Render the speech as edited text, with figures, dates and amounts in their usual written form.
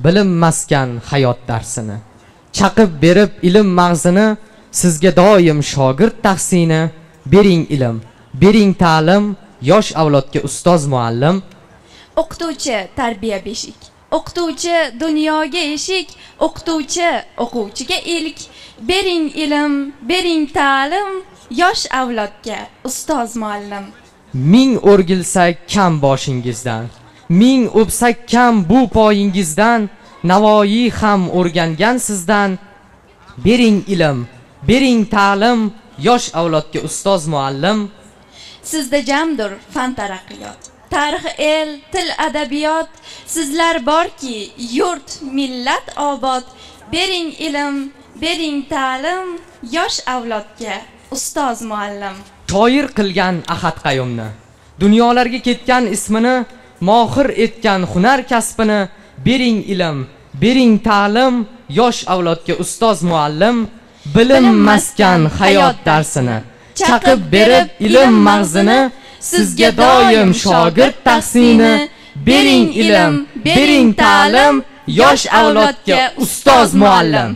bilinmaskan hayot darsini. Chaqib berib ilm mag'zini, sizga doim shogird tahsini. Bering ilm, bering ta'lim, yosh avlodga ustoz muallim. O'qituvchi tarbiya beshik, o'qituvchi dunyoga eshik, o'qituvchi o'quvchiga ilk. Bering ilm, bering ta'lim, yosh avlodga ustoz muallim. Ming o'rgilsak kam boshingizdan, ming o'psak kam bu poyingizdan, Navoiy ham o'rgangan sizdan. Bering ilm, bering ta'lim, yosh avlodga ustoz muallim. Sizda jamdir fan taraqqiyot, tarix, el, til, adabiyot. Sizlar borki, yurt, millat obod. Bering ilm, bering ta'lim, yosh avlodga ustoz muallim. Shoir qilgan Ahad Qayumni, dunyolarga ketgan ismini, mohir etgan hunar kasbini. Bering ilm, bering ta'lim, yosh avlodga ustoz muallim. Bilinmaskan hayot darsini, chaqib berib ilm mag'zini, sizga doim shogird tahsini. Bering ilm, bering ta'lim, yosh avlodga ustoz muallim.